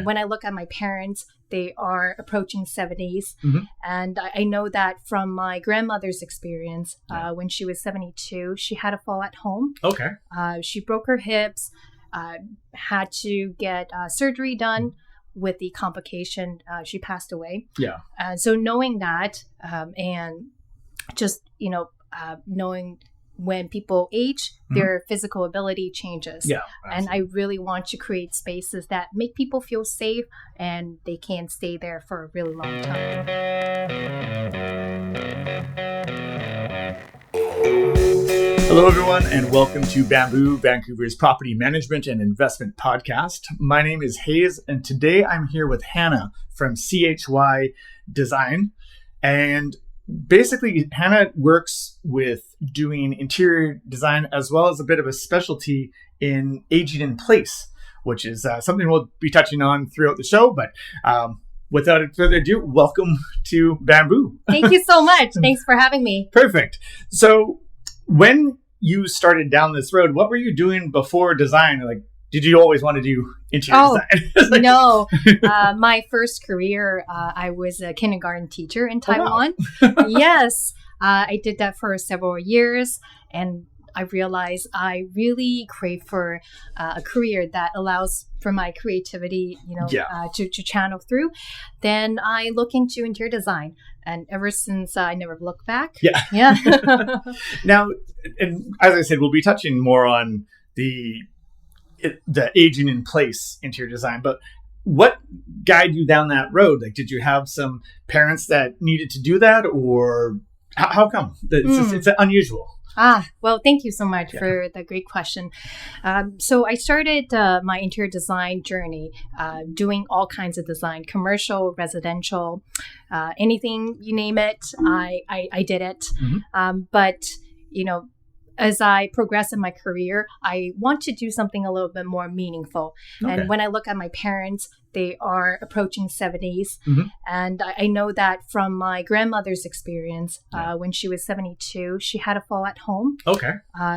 when I look at my parents, they are approaching 70s. Mm-hmm. And I know that from my grandmother's experience, when she was 72, she had a fall at home. Okay. She broke her hips, had to get surgery done. With the complication, she passed away. Yeah. So knowing that, and just, knowing when people age, their physical ability changes. Yeah. And I really want to create spaces that make people feel safe and they can stay there for a really long time. Hello, everyone, and welcome to Bamboo, Vancouver's property management and investment podcast. My name is Hayes, and today I'm here with Hannah from CHY Design. And basically, Hannah works with doing interior design as well as a bit of a specialty in aging in place, which is something we'll be touching on throughout the show. But without further ado, welcome to Bamboo. Thank you so much. Thanks for having me. Perfect. So when you started down this road, what were you doing before design? Like, did you always want to do interior design? No. My first career, I was a kindergarten teacher in Taiwan. Oh, wow. Yes. I did that for several years, and I realized I really crave for a career that allows for my creativity, to channel through. Then I look into interior design, and ever since I never looked back. Yeah. Now, and as I said, we'll be touching more on the aging in place interior design, but what guided you down that road? Like, did you have some parents that needed to do that, or how come? It's unusual. Well, thank you so much for the great question. So I started my interior design journey doing all kinds of design, commercial, residential, anything, you name it, I did it. Mm-hmm. But, as I progress in my career, I want to do something a little bit more meaningful. Okay. And when I look at my parents, they are approaching 70s. Mm-hmm. And I know that from my grandmother's experience, when she was 72, she had a fall at home. Okay.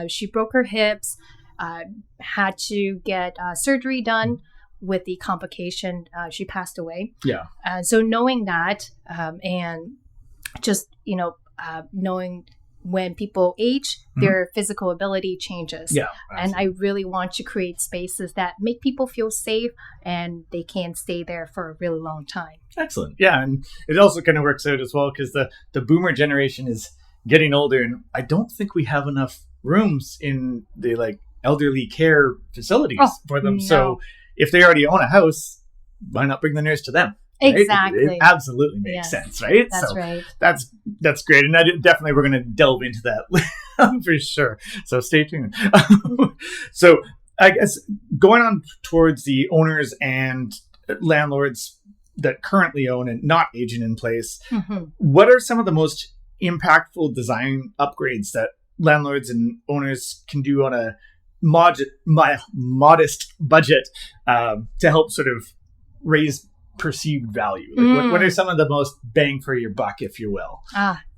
She broke her hips, had to get surgery done. With the complication, she passed away. Yeah. So knowing that, and just, knowing when people age, their physical ability changes. Yeah, and I really want to create spaces that make people feel safe and they can stay there for a really long time. Excellent. Yeah, and it also kind of works out as well because the boomer generation is getting older, and I don't think we have enough rooms in the elderly care facilities for them. No. So if they already own a house, why not bring the nurse to them? Right? Exactly. It absolutely makes sense, right? That's right. That's great. And definitely we're going to delve into that for sure. So stay tuned. So I guess going on towards the owners and landlords that currently own and not aging in place, what are some of the most impactful design upgrades that landlords and owners can do on a modest budget to help sort of raise perceived value? What are some of the most bang for your buck, if you will?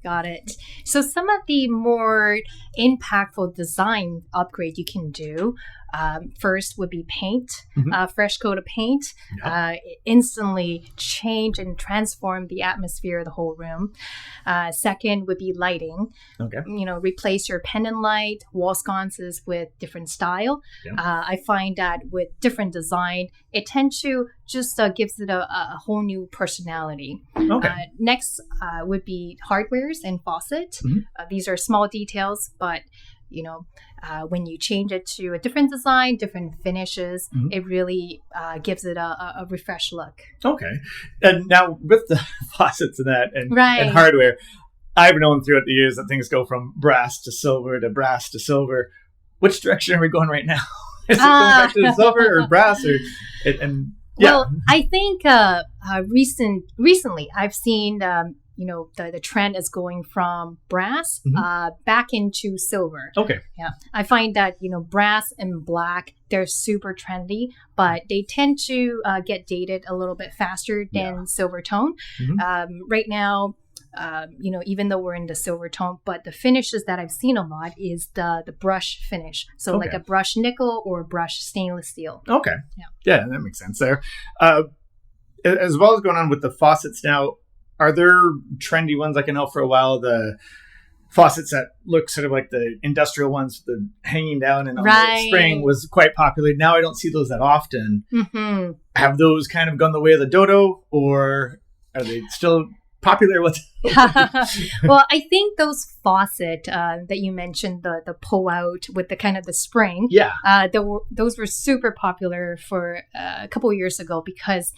Got it. So some of the more impactful design upgrade you can do, first would be paint. Fresh coat of paint instantly change and transform the atmosphere of the whole room. Second would be lighting. Okay. Replace your pendant light, wall sconces with different style. I find that with different design, it tends to just gives it a whole new personality. Okay. Next would be hardwares and faucet. These are small details, but when you change it to a different design, different finishes, it really gives it a refreshed look. Okay. And now with the faucets and that and hardware, I've known throughout the years that things go from brass to silver to brass to silver. Which direction are we going right now? Is it going back to the silver or brass? Well, I think recently I've seen the trend is going from brass back into silver. Okay. Yeah. I find that, brass and black, they're super trendy, but they tend to get dated a little bit faster than silver tone. Right now, even though we're in the silver tone, but the finishes that I've seen a lot is the brush finish. So like a brush nickel or brush stainless steel. Okay. Yeah, that makes sense there. as well as going on with the faucets now, are there trendy ones? Like I know for a while, the faucets that look sort of like the industrial ones, the hanging down and on the spring was quite popular. Now I don't see those that often. Mm-hmm. Have those kind of gone the way of the dodo, or are they still popular? Well, I think those faucet that you mentioned, the pull out with the kind of the spring, those were super popular for a couple of years ago because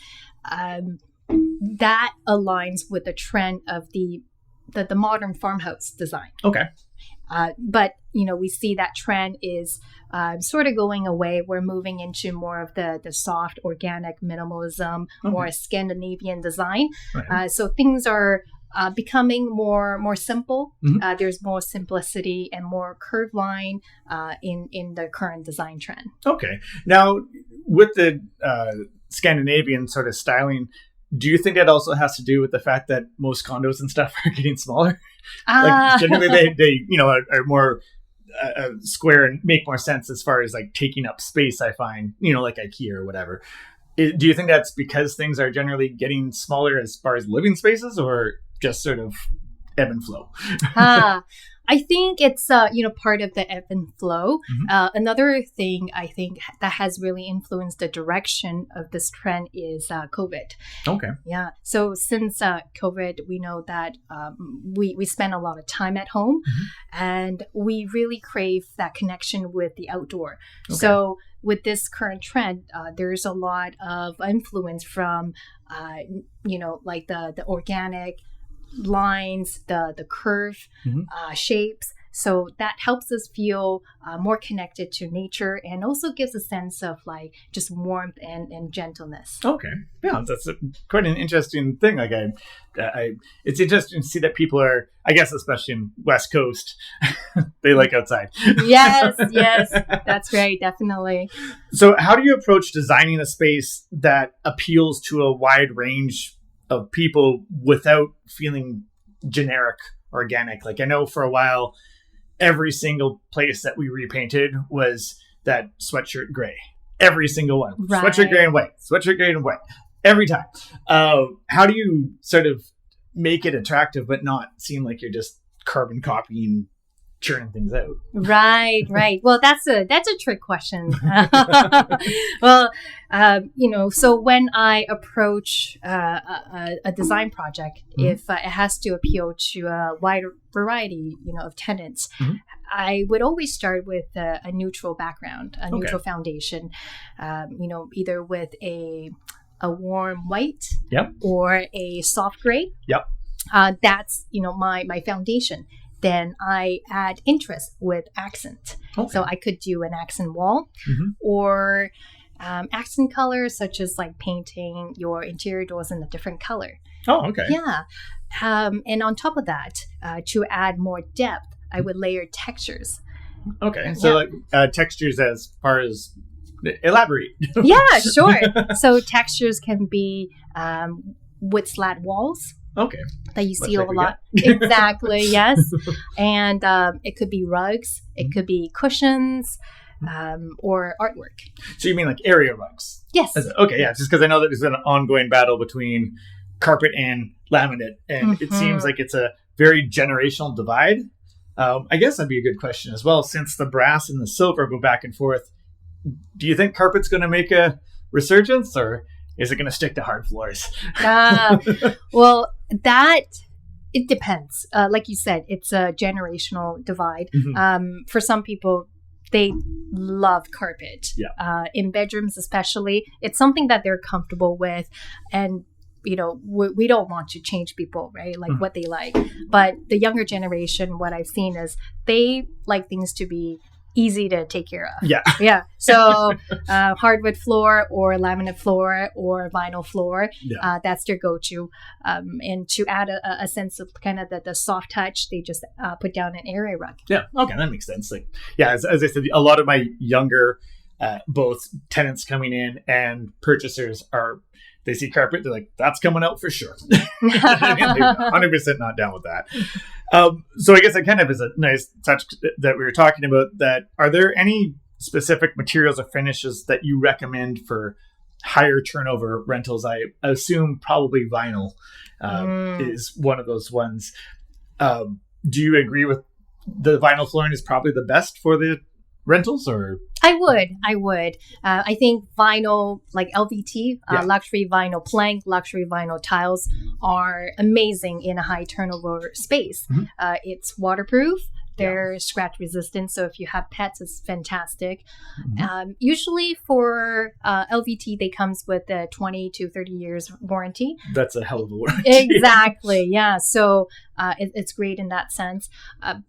that aligns with the trend of the modern farmhouse design. Okay. But, we see that trend is sort of going away. We're moving into more of the soft, organic minimalism, more Scandinavian design. Right. So things are becoming more simple. Mm-hmm. There's more simplicity and more curved line in the current design trend. Okay. Now, with the Scandinavian sort of styling, do you think that also has to do with the fact that most condos and stuff are getting smaller? Like generally they are more square and make more sense as far as like taking up space, I find, like IKEA or whatever. Do you think that's because things are generally getting smaller as far as living spaces, or just sort of ebb and flow? I think it's, part of the ebb and flow. Mm-hmm. Another thing I think that has really influenced the direction of this trend is COVID. Okay. Yeah. So since COVID, we know that we spend a lot of time at home, mm-hmm. and we really crave that connection with the outdoor. Okay. So with this current trend, there's a lot of influence from, like the organic lines, the curve, mm-hmm. Shapes. So that helps us feel more connected to nature, and also gives a sense of like just warmth and gentleness. Okay. Yeah, that's quite an interesting thing. Like it's interesting to see that people are, I guess, especially in West Coast, they like outside. Yes, that's right, definitely. So how do you approach designing a space that appeals to a wide range of people without feeling generic, organic? Like I know for a while, every single place that we repainted was that sweatshirt gray. Every single one. Right. Sweatshirt gray and white. Sweatshirt gray and white. Every time. How do you sort of make it attractive but not seem like you're just carbon copying, churning things out? Right. Well, that's a trick question. Well, so when I approach a design project, mm-hmm. if it has to appeal to a wide variety, of tenants, mm-hmm. I would always start with a neutral background, a neutral foundation, either with a warm white, yep. or a soft gray. Yep. That's, my foundation. Then I add interest with accent. Okay. So I could do an accent wall, mm-hmm. or accent colors, such as like painting your interior doors in a different color. Oh, okay. Yeah. And on top of that, to add more depth, I would layer textures. Okay. So like textures as far as elaborate. Yeah, sure. So textures can be wood slat walls. Okay. That you see a lot. Exactly, yes. And it could be rugs, it could be cushions, or artwork. So you mean like area rugs? Yes. Okay, yeah. Just because I know that there's an ongoing battle between carpet and laminate, and mm-hmm. it seems like it's a very generational divide. I guess that'd be a good question as well, since the brass and the silver go back and forth. Do you think carpet's going to make a resurgence, or is it going to stick to hard floors? Well, it depends. Like you said, it's a generational divide. Mm-hmm. For some people, they love carpet. Yeah. In bedrooms especially, it's something that they're comfortable with. And, we don't want to change people, right? Like mm-hmm. what they like. But the younger generation, what I've seen is they like things to be easy to take care of. Yeah. Yeah. So hardwood floor or laminate floor or vinyl floor, that's their go-to. And to add a sense of kind of the soft touch, they just put down an area rug. Yeah. Okay. That makes sense. Like, yeah, as I said, a lot of my younger, both tenants coming in and purchasers they see carpet, they're like, that's coming out for sure. 100% not down with that. So I guess that kind of is a nice touch that we were talking about. That are there any specific materials or finishes that you recommend for higher turnover rentals, I assume probably vinyl is one of those ones. Do you agree with the vinyl flooring is probably the best for the rentals, or? I would. I think vinyl, like LVT, luxury vinyl plank, luxury vinyl tiles are amazing in a high turnover space. It's waterproof. They're scratch resistant. So if you have pets, it's fantastic. Usually for LVT, they comes with a 20 to 30 years warranty. That's a hell of a warranty. Exactly. Yeah. So it's great in that sense.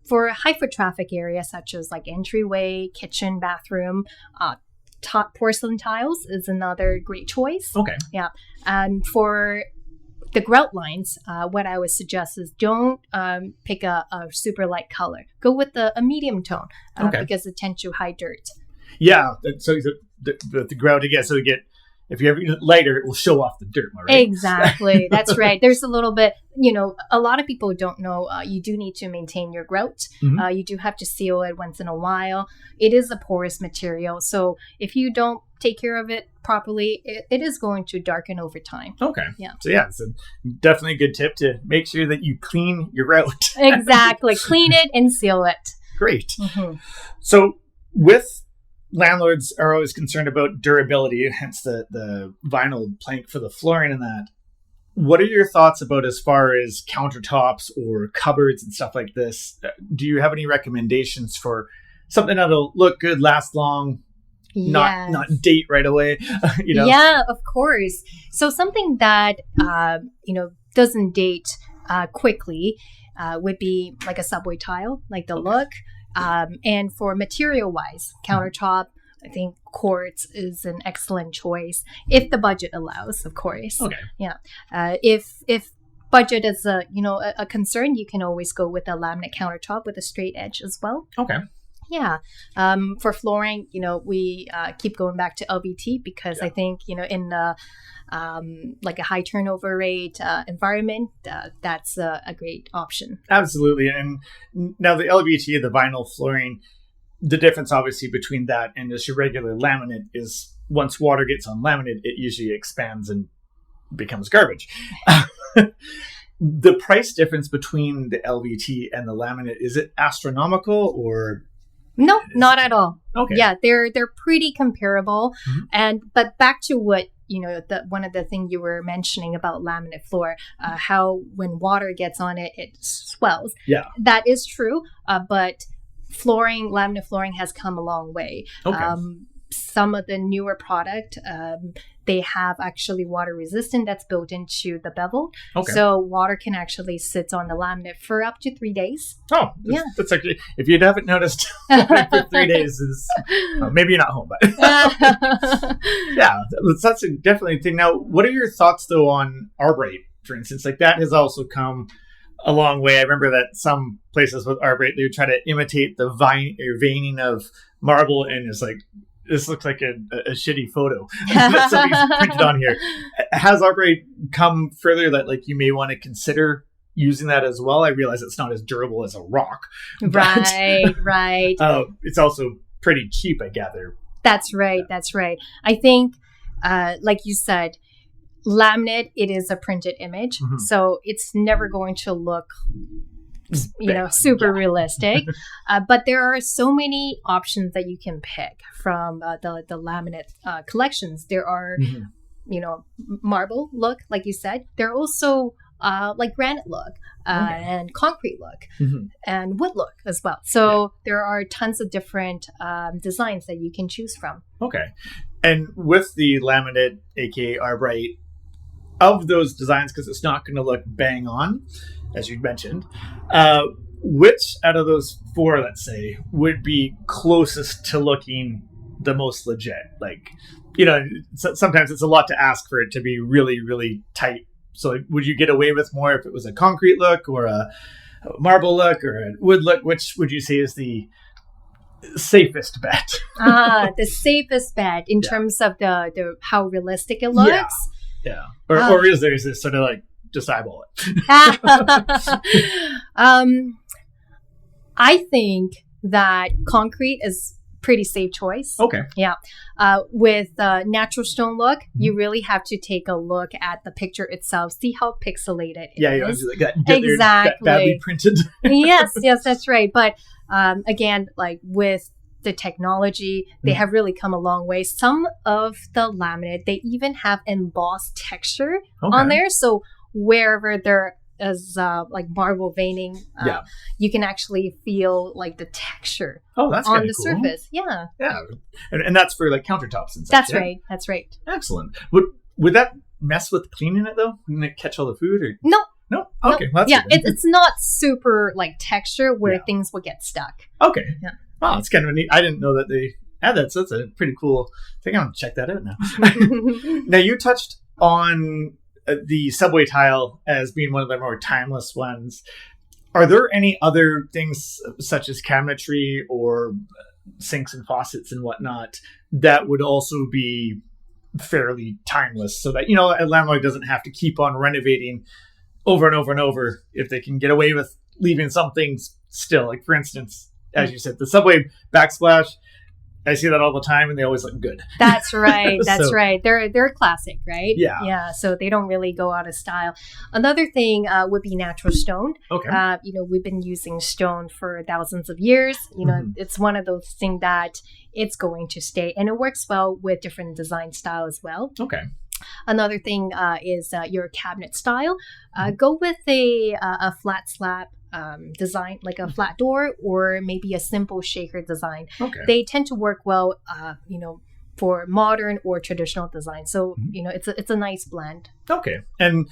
For high foot traffic areas, such as like entryway, kitchen, bathroom, top porcelain tiles is another great choice. Okay. Yeah. And for the grout lines, what I would suggest is don't pick a super light color. Go with a medium tone because it tends to hide dirt. Yeah. So the grout again. So if you have it lighter, it will show off the dirt. Right? Exactly. That's right. There's a little bit, a lot of people don't know you do need to maintain your grout. You do have to seal it once in a while. It is a porous material. So if you don't take care of it properly, it is going to darken over time. Okay. Yeah. So it's definitely a good tip to make sure that you clean your grout. Exactly. Clean it and seal it. Great. So with landlords are always concerned about durability, hence the vinyl plank for the flooring and that. What are your thoughts about as far as countertops or cupboards and stuff like this? Do you have any recommendations for something that'll look good, last long, not date right away? Yeah, of course. So something that doesn't date quickly would be like a subway tile, like the look. And for material wise, countertop, I think quartz is an excellent choice if the budget allows, of course. Okay. Yeah. If budget is a concern, you can always go with a laminate countertop with a straight edge as well. Okay. Yeah. For flooring, we keep going back to LVT because I think, in the like a high turnover rate environment, that's a great option. Absolutely. And now the LVT, the vinyl flooring, the difference obviously between that and just your regular laminate is once water gets on laminate, it usually expands and becomes garbage. The price difference between the LVT and the laminate, is it astronomical or? No, not at all. Okay. Yeah, they're pretty comparable. But back to what one of the things you were mentioning about laminate floor, how when water gets on it, it swells. Yeah, that is true. But laminate flooring has come a long way. Okay. Some of the newer product, they have actually water resistant that's built into the bevel. Okay. So water can actually sit on the laminate for up to 3 days. Oh, that's actually, if you haven't noticed, for 3 days is, maybe you're not home, but yeah, that's definitely a thing. Now, what are your thoughts though on arborite, for instance? Like that has also come a long way. I remember that some places with arborite, they would try to imitate the veining of marble, and it's like, this looks like a shitty photo that somebody's printed on here. Has arborite come further that like you may want to consider using that as well? I realize it's not as durable as a rock. Right. It's also pretty cheap, I gather. That's right. That's right. I think, like you said, laminate, it is a printed image. So it's never going to look super realistic. But there are so many options that you can pick from the laminate collections. There are, marble look, like you said. There are also like granite look and concrete look and wood look as well. So there are tons of different designs that you can choose from. Okay. And with the laminate, aka arborite, of those designs, because it's not going to look bang on, as you mentioned, which out of those four, let's say, would be closest to looking the most legit? Like, sometimes it's a lot to ask for it to be really, really tight. So would you get away with more if it was a concrete look or a marble look or a wood look? Which would you say is the safest bet? The safest bet in terms of the how realistic it looks? Yeah. Or is there this sort of like, just eyeball it? I think that concrete is pretty safe choice. Okay. Yeah. With natural stone look, you really have to take a look at the picture itself, see how pixelated it is. Like that, Exactly. badly printed. yes, that's right. But again, like with the technology, they have really come a long way. Some of the laminate, they even have embossed texture on there. So wherever there is like marble veining, you can actually feel like the texture on the surface. Yeah. And that's for like countertops and stuff. That's right. Excellent. Would that mess with cleaning it though? Wouldn't it catch all the food? Or no? Okay. Well, that's good. It's not super like texture where things will get stuck. Okay. Yeah. Wow, it's kind of neat. I didn't know that they had that. So that's a pretty cool thing. I'm going to check that out now. Now, you touched on the subway tile as being one of the more timeless ones. Are there any other things such as cabinetry or sinks and faucets and whatnot that would also be fairly timeless so that, a landlord doesn't have to keep on renovating over and over and over if they can get away with leaving some things still? Like, for instance, as you said, the subway backsplash, I see that all the time and they always look good. That's right. Right. They're a classic, right? Yeah. So they don't really go out of style. Another thing would be natural stone. Okay. We've been using stone for thousands of years. It's one of those things that it's going to stay, and it works well with different design style as well. Okay. Another thing is your cabinet style. Go with a flat slab design, like a flat door, or maybe a simple shaker design. Okay. They tend to work well, for modern or traditional design. So, it's a nice blend. Okay. And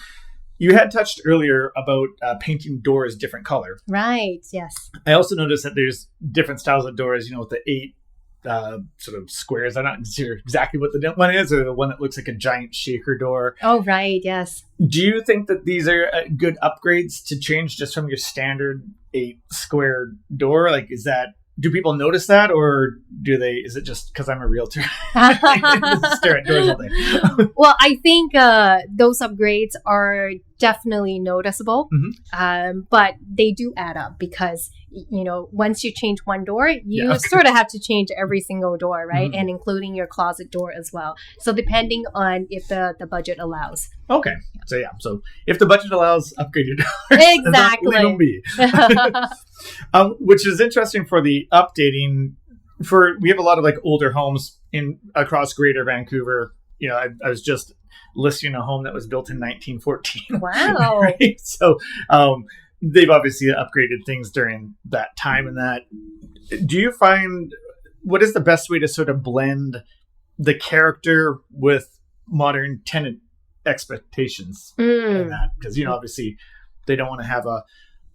you had touched earlier about painting doors different color. Right. Yes. I also noticed that there's different styles of doors, with the 8 sort of squares. I'm not sure exactly what the one is, or the one that looks like a giant shaker door. Oh, right. Yes. Do you think that these are good upgrades to change just from your standard 8 square door? Like, do people notice that, or is it just because I'm a realtor? Stare at doors all day. Well, I think those upgrades are definitely noticeable, but they do add up because, once you change one door, you sort of have to change every single door, right? And including your closet door as well. So depending on if the budget allows. Okay. So if the budget allows, upgrade your doors. Exactly. Leave them be. Which is interesting for the updating. We have a lot of like older homes across Greater Vancouver. I was just listing a home that was built in 1914. Wow. Right? So they've obviously upgraded things during that time. And that, do you find, what is the best way to sort of blend the character with modern tenant expectations in that? Because, obviously they don't want to have a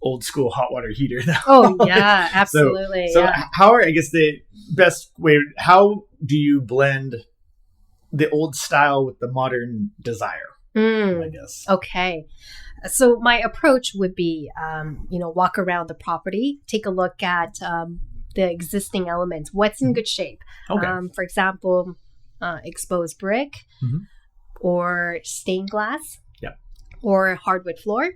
old school hot water heater now. Oh yeah, absolutely. So how are, I guess, the best way, how do you blend the old style with the modern desire? I guess. Okay. So my approach would be, walk around the property, take a look at the existing elements. What's in good shape? Okay. For example, exposed brick or stained glass or hardwood floor.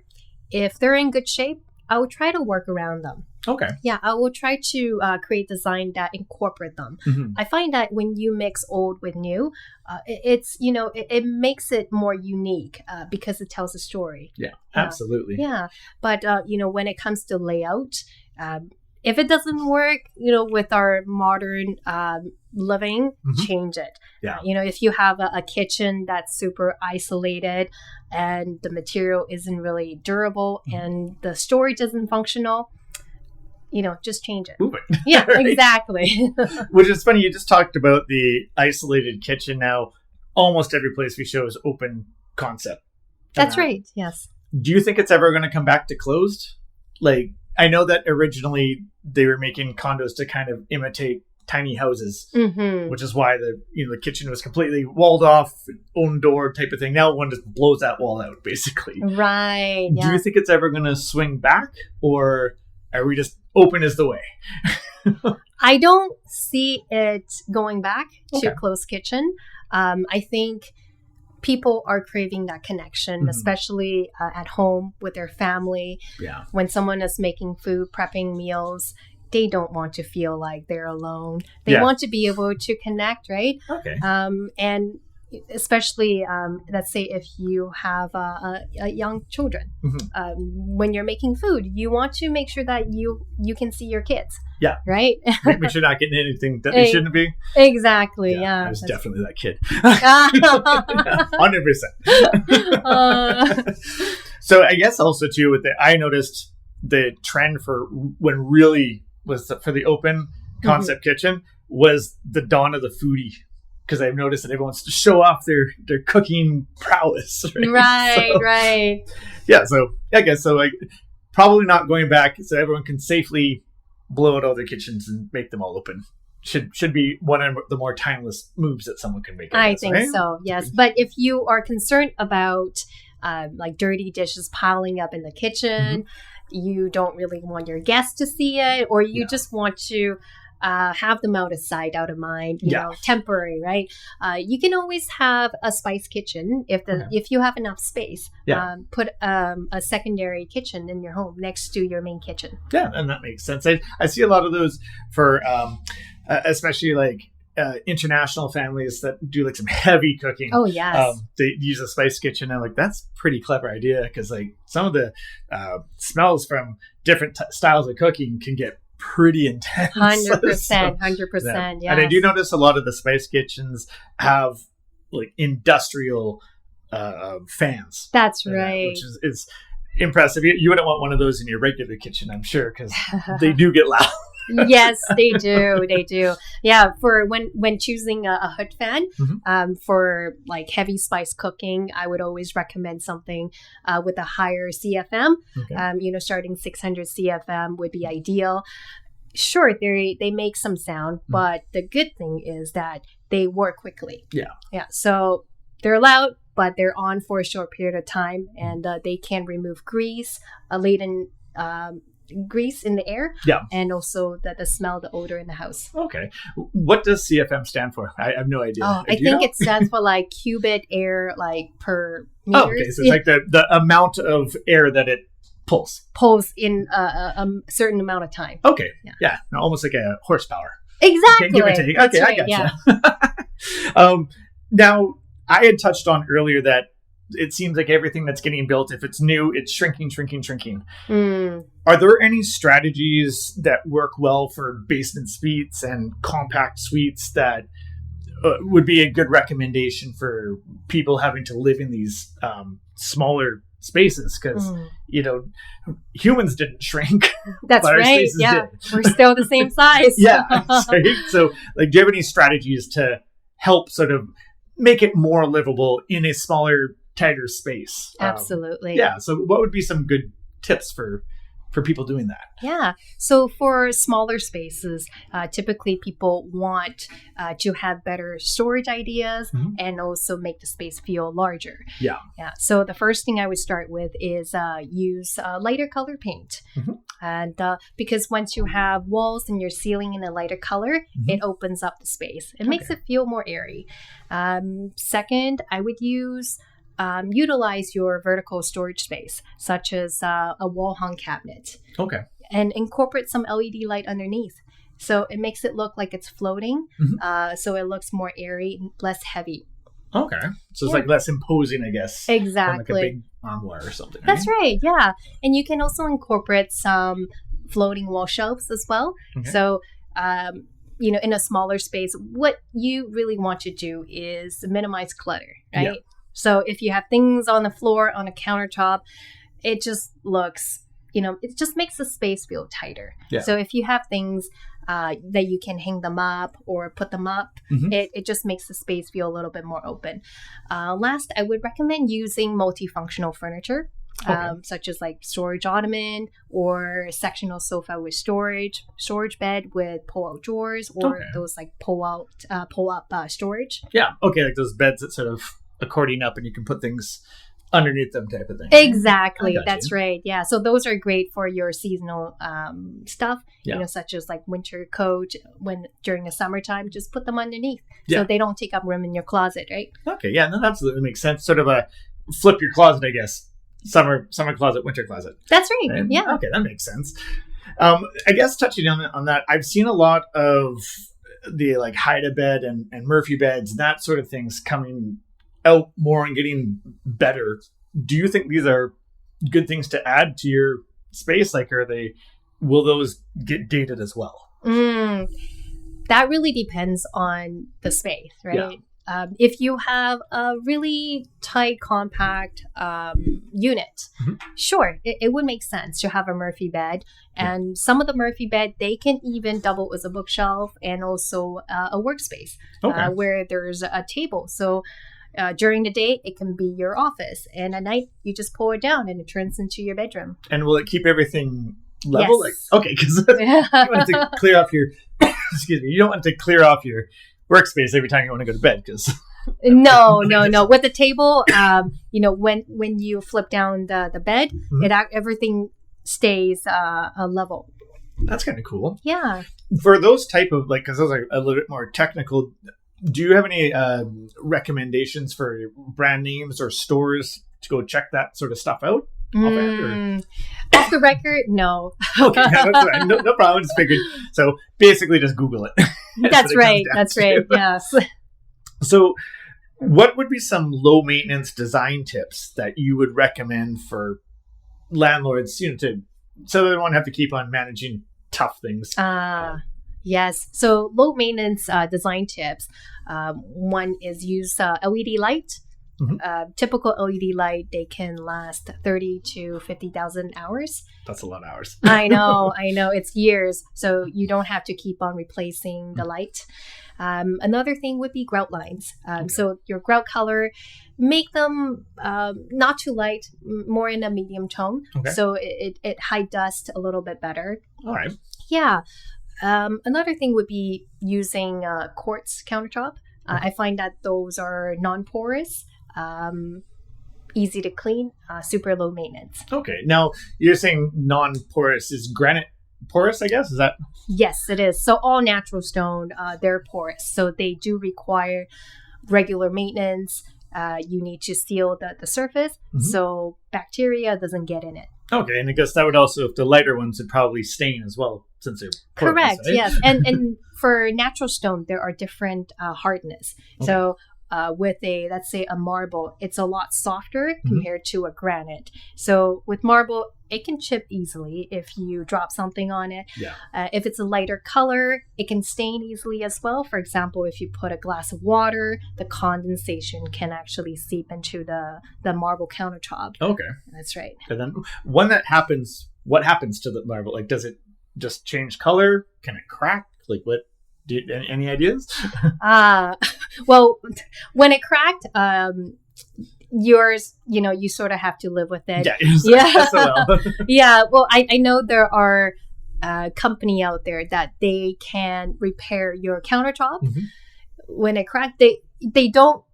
If they're in good shape, I would try to work around them. Okay. Yeah, I will try to create design that incorporate them. I find that when you mix old with new, it makes it more unique because it tells a story. Yeah, absolutely. Yeah, but when it comes to layout, if it doesn't work, with our modern living, change it. Yeah. If you have a kitchen that's super isolated and the material isn't really durable and the storage isn't functional, just change it. Move it. Yeah, Right? Exactly. Which is funny. You just talked about the isolated kitchen. Now, almost every place we show is open concept. That's right. Yes. Do you think it's ever going to come back to closed? Like, I know that originally they were making condos to kind of imitate tiny houses, which is why the kitchen was completely walled off, own door type of thing. Now one just blows that wall out, basically. Right. Do you think it's ever going to swing back, or are we just open is the way? I don't see it going back to closed kitchen. I think people are craving that connection, especially at home with their family. Yeah. When someone is making food, prepping meals, they don't want to feel like they're alone. They want to be able to connect, right? Okay. And especially, let's say if you have young children, when you're making food, you want to make sure that you can see your kids. Yeah. Right? Make sure not getting anything that they shouldn't be. Exactly, yeah. I was definitely that kid. 100%. So I guess also too, I noticed the trend for when really was for the open concept kitchen was the dawn of the foodie. Because I've noticed that everyone wants to show off their cooking prowess. Right. Yeah, so I guess like probably not going back, so everyone can safely blow out all their kitchens and make them all open. Should be one of the more timeless moves that someone can make. I think so. Yes, but if you are concerned about like dirty dishes piling up in the kitchen, you don't really want your guests to see it, or you just want to have them out of sight, out of mind, you know, temporary, right? You can always have a spice kitchen if you have enough space. Put a secondary kitchen in your home next to your main kitchen. Yeah, and that makes sense. I see a lot of those for especially like international families that do like some heavy cooking. Oh, yes. They use a spice kitchen. And like, that's a pretty clever idea because like some of the smells from different styles of cooking can get pretty intense. 100%. Yeah. And I do notice a lot of the spice kitchens have like industrial fans. That's right. Which is impressive. You wouldn't want one of those in your regular kitchen, I'm sure, because they do get loud. Yes, they do. Yeah, for when choosing a hood fan for like heavy spice cooking, I would always recommend something with a higher CFM. Starting 600 CFM would be ideal. Sure, they make some sound, but the good thing is that they work quickly. Yeah. So they're loud, but they're on for a short period of time, and they can remove grease, latent grease in the air, and also the smell, the odor in the house. Okay. What does CFM stand for? I have no idea. I think it stands for like cubic air like per meters. Oh, okay. So it's like the amount of air that it pulls in a certain amount of time. Okay. Yeah. Almost like a horsepower. Exactly. Okay, give or take. Okay, right, I gotcha. Now, I had touched on earlier that it seems like everything that's getting built, if it's new, it's shrinking. Are there any strategies that work well for basement suites and compact suites that would be a good recommendation for people having to live in these smaller spaces? Because, humans didn't shrink. That's right. Yeah. We're still the same size. Right? So, like, do you have any strategies to help sort of make it more livable in a smaller, tighter space? Absolutely. So what would be some good tips for people doing that? Yeah. So for smaller spaces, typically people want to have better storage ideas and also make the space feel larger. Yeah. So the first thing I would start with is use lighter color paint. And because once you have walls and your ceiling in a lighter color, it opens up the space. It makes it feel more airy. Second, I would utilize your vertical storage space, such as a wall hung cabinet. Okay. And incorporate some LED light underneath. So it makes it look like it's floating. So it looks more airy, less heavy. Okay. So it's like less imposing, I guess. Exactly. Than like a big armoire or something. That's right. Yeah. And you can also incorporate some floating wall shelves as well. Okay. So, in a smaller space, what you really want to do is minimize clutter, right? Yeah. So if you have things on the floor, on a countertop, it just looks, it just makes the space feel tighter. Yeah. So if you have things that you can hang them up or put them up, it just makes the space feel a little bit more open. Last, I would recommend using multifunctional furniture, such as like storage ottoman or sectional sofa with storage bed with pull-out drawers, or those like pull-up storage. Yeah. Okay. Like those beds that sort of accordion up and you can put things underneath them type of thing. Exactly. That's right. Yeah. So those are great for your seasonal stuff, such as like winter coat. During the summertime, just put them underneath so they don't take up room in your closet, right? Okay. Yeah, that absolutely makes sense. Sort of a flip your closet, I guess. Summer closet, winter closet. That's right. Yeah. Okay, that makes sense. I guess touching on that, I've seen a lot of the like Haida bed and Murphy beds, that sort of things coming out more and getting better. Do you think these are good things to add to your space? Like, will those get dated as well? That really depends on the space, right? Yeah. If you have a really tight, compact unit, sure, it would make sense to have a Murphy bed. And some of the Murphy bed, they can even double as a bookshelf and also a workspace where there's a table. So during the day, it can be your office. And at night, you just pull it down and it turns into your bedroom. And will it keep everything level? Yes. Like, okay, because you want to clear off your, excuse me, you don't want to clear off your workspace every time you want to go to bed, because no. With the table, when you flip down the bed, everything stays level. That's kind of cool. Yeah. For those type of, like, because those are a little bit more technical, do you have any recommendations for brand names or stores to go check that sort of stuff out? Off the record, no. Okay, that's right. No problem. Just figured. So basically, just Google it. That's right. That's right. Yes. So, what would be some low maintenance design tips that you would recommend for landlords, so they don't have to keep on managing tough things? Yes. So low maintenance design tips. One is use LED light. Typical LED light, they can last 30 to 50,000 hours. That's a lot of hours. I know. It's years. So you don't have to keep on replacing the light. Another thing would be grout lines. So your grout color, make them not too light, more in a medium tone. Okay. So it hide dust a little bit better. All right. Yeah. Another thing would be using quartz countertop. I find that those are non-porous. Easy to clean, super low maintenance. Okay. Now, you're saying non-porous. Is granite porous, I guess? Is that? Yes, it is. So all natural stone, they're porous. So they do require regular maintenance. You need to seal the surface so bacteria doesn't get in it. Okay. And I guess that would also, if the lighter ones, would probably stain as well, since they're porous. Correct, right? Yes. And for natural stone, there are different hardness. Okay. So with let's say a marble, it's a lot softer compared to a granite. So with marble, it can chip easily if you drop something on it. Yeah. If it's a lighter color, it can stain easily as well. For example, if you put a glass of water, the condensation can actually seep into the marble countertop. Okay. That's right. And then when that happens, what happens to the marble? Like, does it just change color? Can it crack? Like, what? Any ideas? Well, when it cracked, yours, you sort of have to live with it. Yeah. Yeah. Well, I know there are company out there that they can repair your countertop. When it cracked, they don't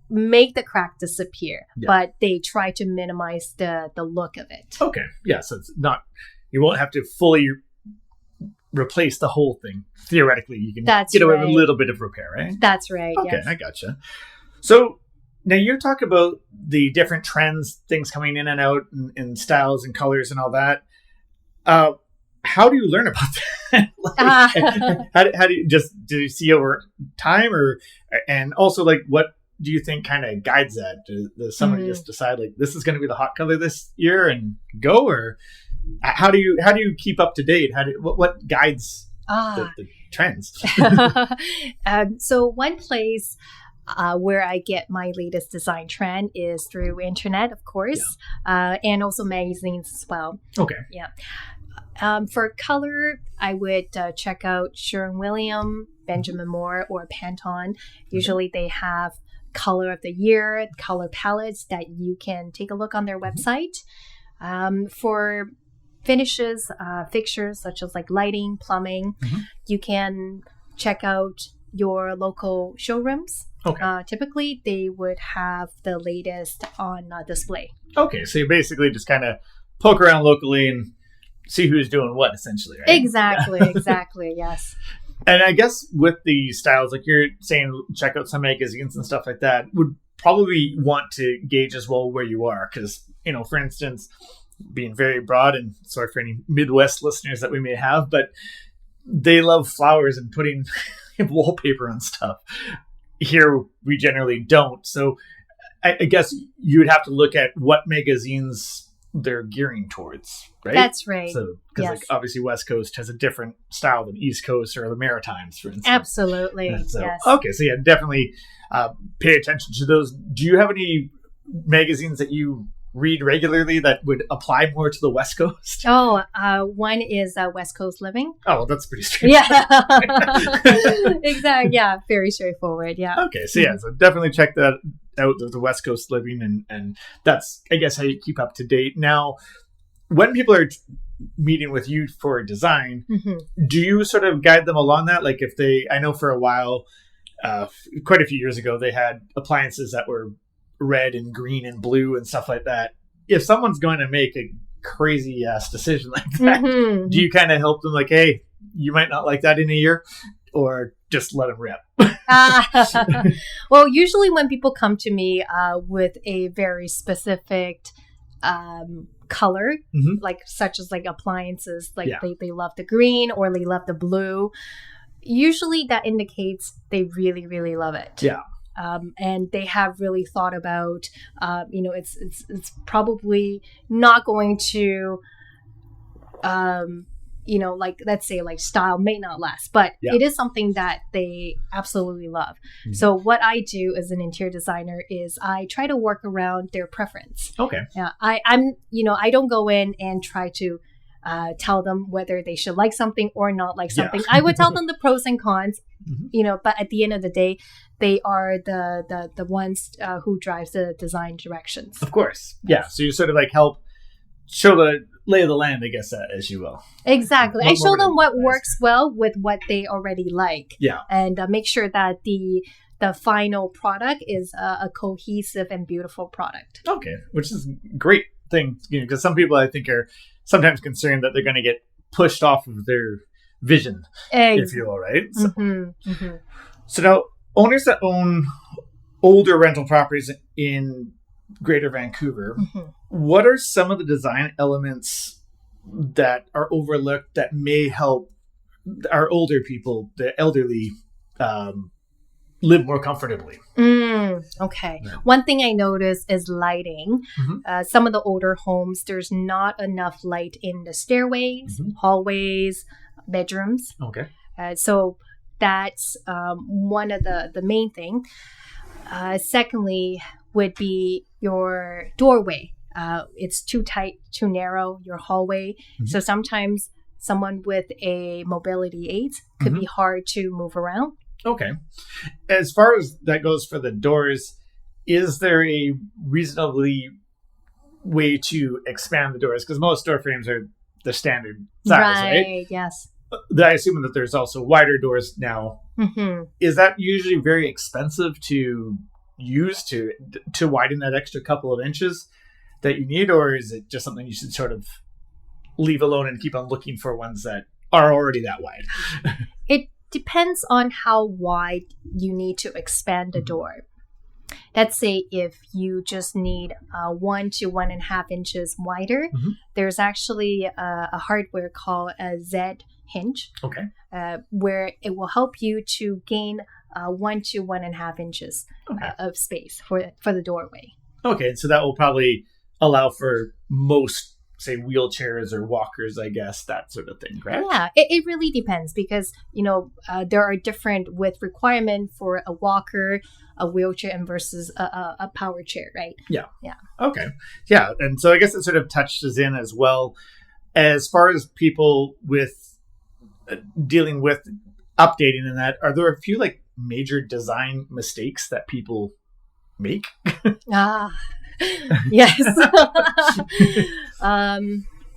make the crack disappear, but they try to minimize the look of it. Okay. Yeah. So it's not, you won't have to fully replace the whole thing. Theoretically, you can get away with a little bit of repair, right? That's right. Okay, yes. I gotcha. So now you talk about the different trends, things coming in and out, and styles and colors and all that. How do you learn about that? How do you see over time, and also, like, what do you think kind of guides that? Does somebody just decide, like, this is going to be the hot color this year and go, or how do you keep up to date? What guides the trends? So one place where I get my latest design trend is through internet, of course, and also magazines as well. Okay. Yeah. For color, I would check out Sherwin-Williams, Benjamin Moore, or Pantone. Usually they have color of the year, color palettes that you can take a look on their website. For finishes, fixtures such as like lighting, plumbing, you can check out your local showrooms. Okay. Typically, they would have the latest on display. Okay, so you basically just kind of poke around locally and see who's doing what, essentially, right? Exactly, yes. And I guess with the styles, like you're saying, check out some magazines and stuff like that, would probably want to gauge as well where you are. Because, for instance, being very broad, and sorry for any Midwest listeners that we may have, but they love flowers and putting wallpaper on stuff. Here, we generally don't. So I guess you would have to look at what magazines they're gearing towards, right? That's right. So, because like obviously West Coast has a different style than East Coast or the Maritimes, for instance. Absolutely. So, yes. Okay, so yeah, definitely pay attention to those. Do you have any magazines that you read regularly that would apply more to the West Coast? Oh, one is West Coast Living. Oh, well, that's pretty straightforward. Yeah, exactly. Yeah, very straightforward. Yeah. Okay, so yeah, so definitely check that out, the West Coast Living, and that's, I guess, how you keep up to date. Now, when people are meeting with you for design, do you sort of guide them along that? Like if I know for a while, quite a few years ago, they had appliances that were red and green and blue and stuff like that. If someone's going to make a crazy ass decision like that, do you kind of help them like, hey, you might not like that in a year, or just let them rip? Well, usually when people come to me with a very specific color, like such as like appliances, like they love the green or they love the blue, usually that indicates they really, really love it. Yeah. And they have really thought about, it's probably not going to, like, let's say like style may not last, but it is something that they absolutely love. So what I do as an interior designer is I try to work around their preference. Okay. Yeah. I don't go in and try to tell them whether they should like something or not like something. I would tell them the pros and cons, but at the end of the day, they are the ones who drives the design directions. Of course. Yeah. So you sort of like help show the lay of the land, I guess, as you will. Exactly. I show them what works well with what they already like. Yeah. And make sure that the final product is a cohesive and beautiful product. Okay. Which is a great thing, because some people I think are sometimes concerned that they're going to get pushed off of their vision, if you will, right? So, so now, owners that own older rental properties in Greater Vancouver, what are some of the design elements that are overlooked that may help our older people, the elderly, live more comfortably? Okay. One thing I noticed is lighting. Some of the older homes, there's not enough light in the stairways, hallways, bedrooms. Okay. So that's one of the main thing. Secondly, would be your doorway. It's too tight, too narrow, your hallway. So sometimes someone with a mobility aids could be hard to move around. Okay. As far as that goes for the doors, is there a reasonably way to expand the doors? Because most door frames are the standard size, right? Yes. I assume that there's also wider doors now. Is that usually very expensive to use to widen that extra couple of inches that you need, or is it just something you should sort of leave alone and keep on looking for ones that are already that wide? It depends on how wide you need to expand the door. Let's say if you just need 1 to 1.5 inches wider, there's actually a hardware called a Z hinge, where it will help you to gain 1 to 1.5 inches of space for the doorway. Okay, so that will probably allow for most, say, wheelchairs or walkers, I guess, that sort of thing, correct? Yeah, it really depends because, there are different width requirement for a walker, a wheelchair, and versus a power chair, right? Yeah. Okay. Yeah, and so I guess it sort of touches in as well. As far as people with dealing with updating and that, are there a few like major design mistakes that people make? Yes.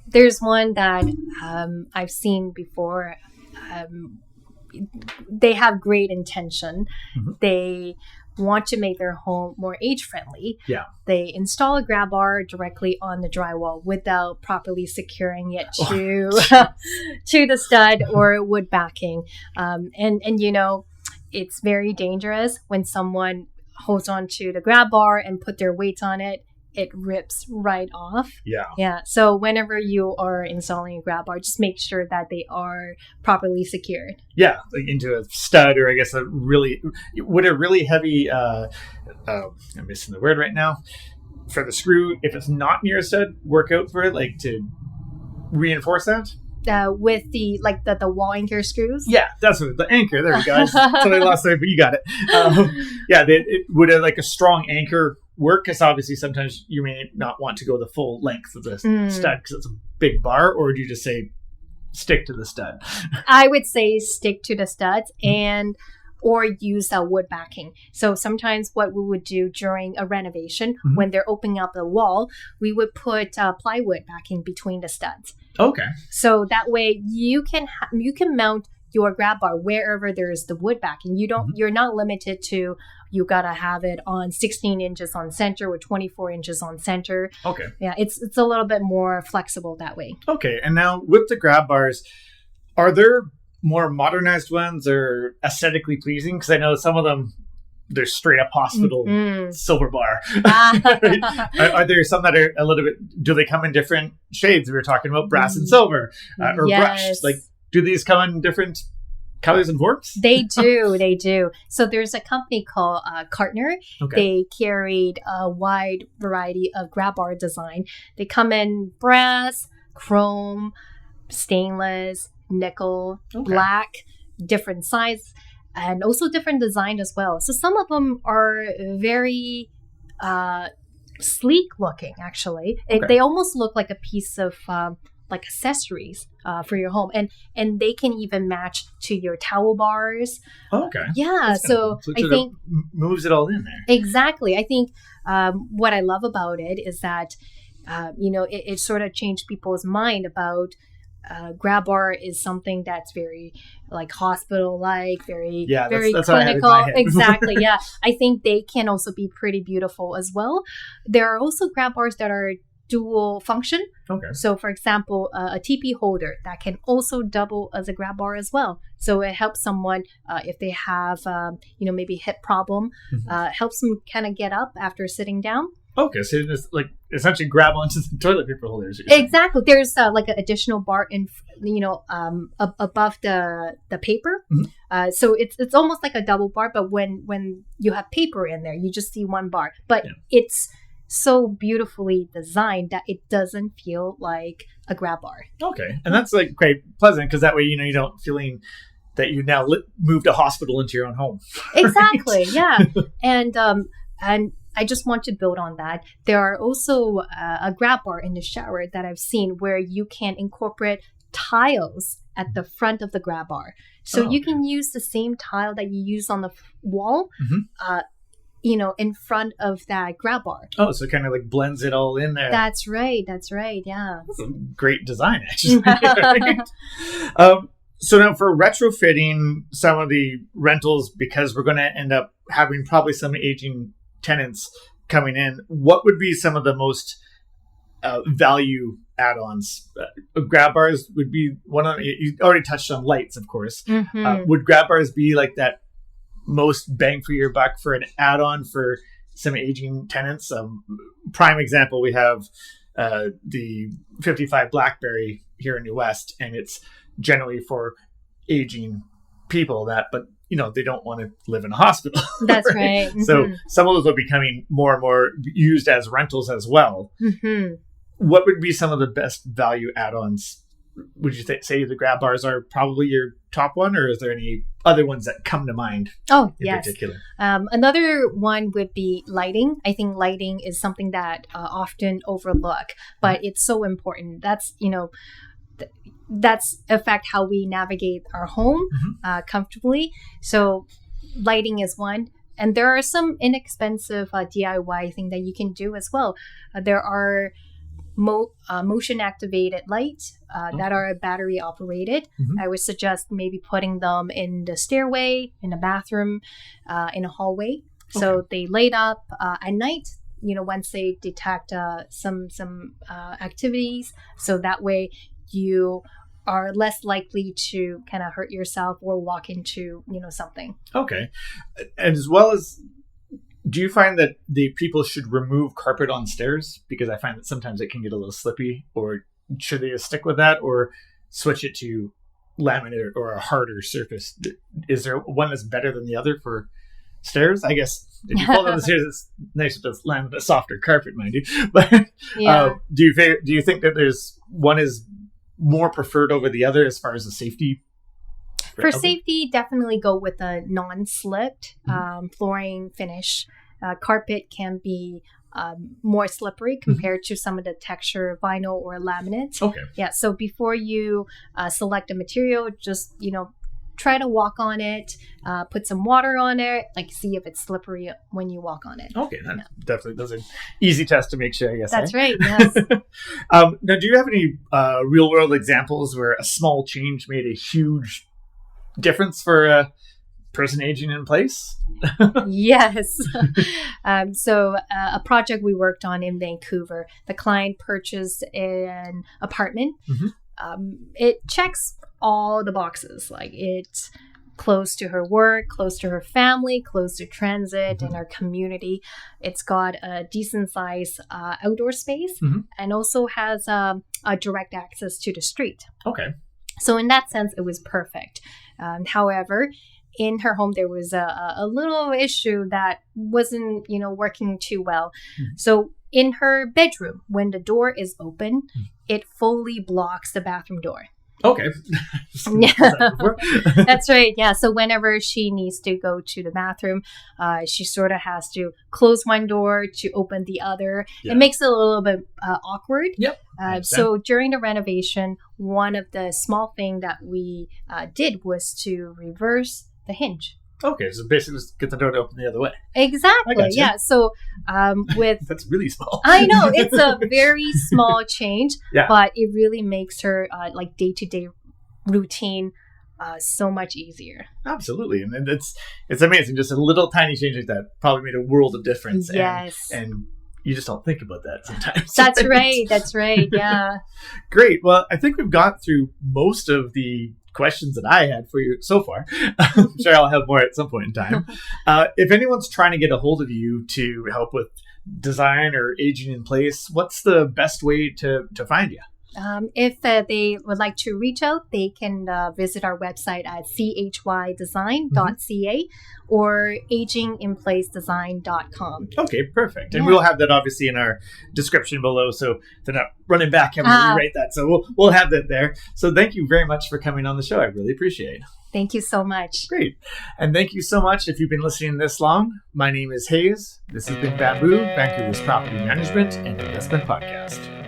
There's one that I've seen before. They have great intention. They want to make their home more age-friendly. Yeah. They install a grab bar directly on the drywall without properly securing it to to the stud or wood backing. And it's very dangerous when someone holds on to the grab bar and put their weight on it. it rips right off. Yeah. Yeah. So whenever you are installing a grab bar, just make sure that they are properly secured. Yeah, like into a stud, or I guess would a really heavy, I'm missing the word right now, for the screw, if it's not near a stud, work out for it, like to reinforce that? With the wall anchor screws. Yeah, that's what the anchor. There we go. Totally lost there, but you got it. Would a strong anchor work? Because obviously sometimes you may not want to go the full length of the stud because it's a big bar, or do you just say stick to the stud? I would say stick to the studs or use a wood backing. So sometimes what we would do during a renovation, when they're opening up the wall, we would put plywood backing between the studs. Okay. So that way you can mount your grab bar wherever there is the wood backing. You're not limited to, you gotta have it on 16 inches on center or 24 inches on center. Okay. Yeah, it's a little bit more flexible that way. Okay. And now with the grab bars, are there more modernized ones or aesthetically pleasing? Because I know some of them, they're straight up hospital silver bar. Are there some that are a little bit, do they come in different shades? We were talking about brass and silver or brushed. Like, do these come in different colors and forms? They do. So there's a company called Cartner. Okay. They carried a wide variety of grab bar design. They come in brass, chrome, stainless, nickel, black, different size, and also different design as well. So some of them are very sleek looking, actually. They almost look like a piece of like accessories for your home, and they can even match to your towel bars. Okay. Yeah. So I think moves it all in there. Exactly. I think what I love about it is that it sort of changed people's mind about grab bar is something that's very like hospital-like, very that's clinical. Exactly. Yeah. I think they can also be pretty beautiful as well. There are also grab bars that are dual function. Okay. So for example, a TP holder that can also double as a grab bar as well. So it helps someone if they have maybe hip problem, helps them kind of get up after sitting down. Okay, so just like essentially grab onto the toilet paper holders. Exactly. There's like an additional bar in, above the paper. So it's almost like a double bar, but when you have paper in there, you just see one bar. But it's so beautifully designed that it doesn't feel like a grab bar. Okay, and that's like quite pleasant because that way you don't feeling that you now moved a hospital into your own home. Exactly. Yeah, and I just want to build on that. There are also a grab bar in the shower that I've seen where you can incorporate tiles at the front of the grab bar. So you can use the same tile that you use on the wall, in front of that grab bar. Oh, so it kind of like blends it all in there. That's right. Yeah. That's a great design, actually. So now for retrofitting some of the rentals, because we're going to end up having probably some aging tenants coming in, what would be some of the most value add-ons? Grab bars would be one of them. You already touched on lights, of course. Would grab bars be like that most bang for your buck for an add-on for some aging tenants? Prime example, we have the 55 Blackberry here in New West, and it's generally for aging people but they don't want to live in a hospital. That's right. So some of those are becoming more and more used as rentals as well. What would be some of the best value add-ons? Would you say the grab bars are probably your top one, or is there any other ones that come to mind? Particular? Another one would be lighting. I think lighting is something that often overlook, but it's so important. That's, that's affect how we navigate our home comfortably. So lighting is one. And there are some inexpensive DIY thing that you can do as well. There are motion activated lights that are battery operated. I would suggest maybe putting them in the stairway, in the bathroom, in a hallway. So they light up at night, once they detect some activities. So that way you are less likely to kind of hurt yourself or walk into, something. Okay. And as well as Do you find that the people should remove carpet on stairs? Because I find that sometimes it can get a little slippy. Or should they just stick with that, or switch it to laminate or a harder surface? Is there one that's better than the other for stairs? I guess if you fall down the stairs, it's nicer to laminate a softer carpet, mind you. But do you think that there's one is more preferred over the other as far as the safety? For safety, definitely go with a non-slipped flooring finish. Carpet can be more slippery compared to some of the texture vinyl or laminate. Okay. Yeah. So before you select a material, just try to walk on it. Put some water on it. See if it's slippery when you walk on it. Okay. Definitely, those are easy tests to make sure. I guess that's right. Yes. Now, do you have any real world examples where a small change made a huge difference for a person aging in place? Yes. So a project we worked on in Vancouver, the client purchased an apartment. It checks all the boxes. It's close to her work, close to her family, close to transit and our community. It's got a decent size outdoor space and also has a direct access to the street. Okay. So in that sense, it was perfect. However, in her home, there was a little issue that wasn't, working too well. So in her bedroom, when the door is open, it fully blocks the bathroom door. Okay. That's right. Yeah. So whenever she needs to go to the bathroom, she sort of has to close one door to open the other. Yeah. It makes it a little bit awkward. Yep. So during the renovation, one of the small things that we did was to reverse the hinge. Okay, so basically just get the door to open the other way. Exactly, yeah. So with... That's really small. I know, it's a very small change, but it really makes her day-to-day routine so much easier. Absolutely, and it's amazing. Just a little tiny change like that probably made a world of difference. Yes. And you just don't think about that sometimes. That's right, yeah. Great, well, I think we've got through most of the questions that I had for you so far. I'm sure I'll have more at some point in time. If anyone's trying to get a hold of you to help with design or aging in place, what's the best way to find you? If they would like to reach out, they can visit our website at chydesign.ca or aginginplacedesign.com. Okay, perfect. And we'll have that obviously in our description below, so they're not running back having to rewrite that. So we'll have that there. So thank you very much for coming on the show. I really appreciate it. Thank you so much. Great. And thank you so much if you've been listening this long. My name is Hayes. This has been Bamboo, Vancouver's property management and investment podcast.